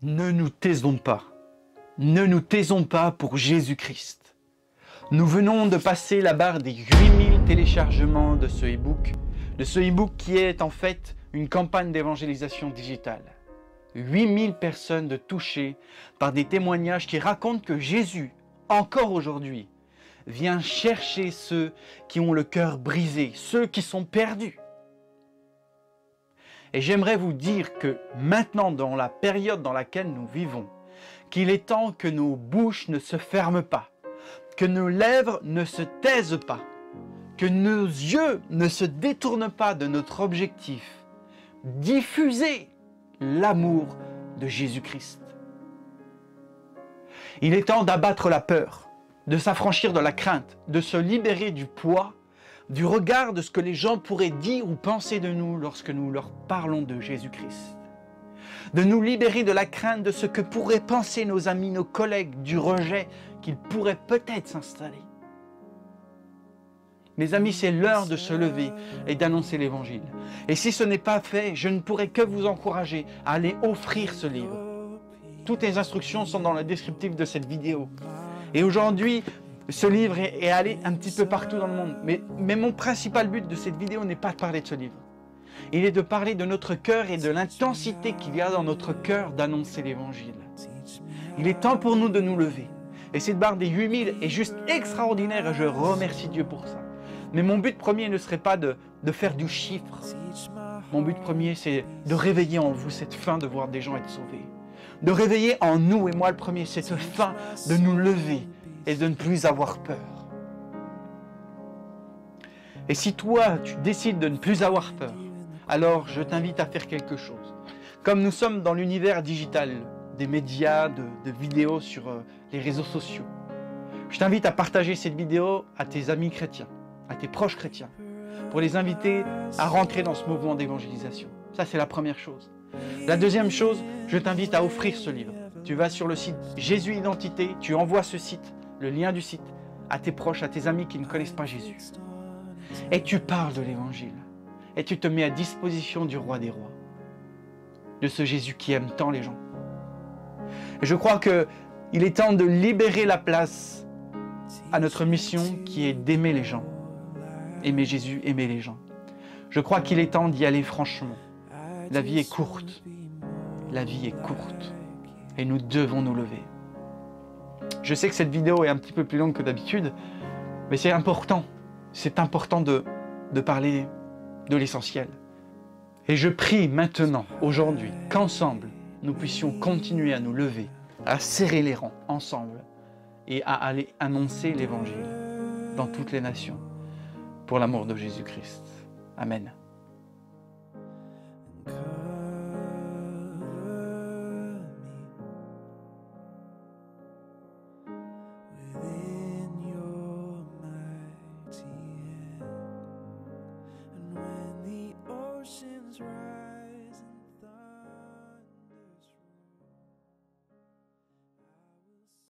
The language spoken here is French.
Ne nous taisons pas. Ne nous taisons pas pour Jésus-Christ. Nous venons de passer la barre des 8000 téléchargements de ce e-book. De ce e-book qui est en fait une campagne d'évangélisation digitale. 8000 personnes touchées par des témoignages qui racontent que Jésus, encore aujourd'hui, vient chercher ceux qui ont le cœur brisé, ceux qui sont perdus. Et j'aimerais vous dire que maintenant, dans la période dans laquelle nous vivons, qu'il est temps que nos bouches ne se ferment pas, que nos lèvres ne se taisent pas, que nos yeux ne se détournent pas de notre objectif, diffuser l'amour de Jésus-Christ. Il est temps d'abattre la peur, de s'affranchir de la crainte, de se libérer du poids, du regard de ce que les gens pourraient dire ou penser de nous lorsque nous leur parlons de Jésus-Christ. De nous libérer de la crainte de ce que pourraient penser nos amis, nos collègues, du rejet qu'ils pourraient peut-être s'installer. Mes amis, c'est l'heure de se lever et d'annoncer l'Évangile. Et si ce n'est pas fait, je ne pourrais que vous encourager à aller offrir ce livre. Toutes les instructions sont dans le descriptif de cette vidéo. Et aujourd'hui, ce livre est allé un petit peu partout dans le monde. Mais mon principal but de cette vidéo n'est pas de parler de ce livre. Il est de parler de notre cœur et de l'intensité qu'il y a dans notre cœur d'annoncer l'Évangile. Il est temps pour nous de nous lever. Et cette barre des 8000 est juste extraordinaire et je remercie Dieu pour ça. Mais mon but premier ne serait pas de faire du chiffre. Mon but premier, c'est de réveiller en vous cette faim de voir des gens être sauvés. De réveiller en nous, et moi le premier, cette faim de nous lever et de ne plus avoir peur. Et si toi, tu décides de ne plus avoir peur, alors je t'invite à faire quelque chose. Comme nous sommes dans l'univers digital, des médias, de vidéos sur les réseaux sociaux, je t'invite à partager cette vidéo à tes amis chrétiens, à tes proches chrétiens, pour les inviter à rentrer dans ce mouvement d'évangélisation. Ça, c'est la première chose. La deuxième chose, je t'invite à offrir ce livre. Tu vas sur le site Jésus Identité, tu envoies ce site, le lien du site, à tes proches, à tes amis qui ne connaissent pas Jésus. Et tu parles de l'Évangile. Et tu te mets à disposition du Roi des Rois, de ce Jésus qui aime tant les gens. Et je crois qu'il est temps de libérer la place à notre mission qui est d'aimer les gens. Aimer Jésus, aimer les gens. Je crois qu'il est temps d'y aller franchement. La vie est courte. La vie est courte. Et nous devons nous lever. Je sais que cette vidéo est un petit peu plus longue que d'habitude, mais c'est important. C'est important de parler de l'essentiel. Et je prie maintenant, aujourd'hui, qu'ensemble, nous puissions continuer à nous lever, à serrer les rangs ensemble et à aller annoncer l'Évangile dans toutes les nations pour l'amour de Jésus-Christ. Amen.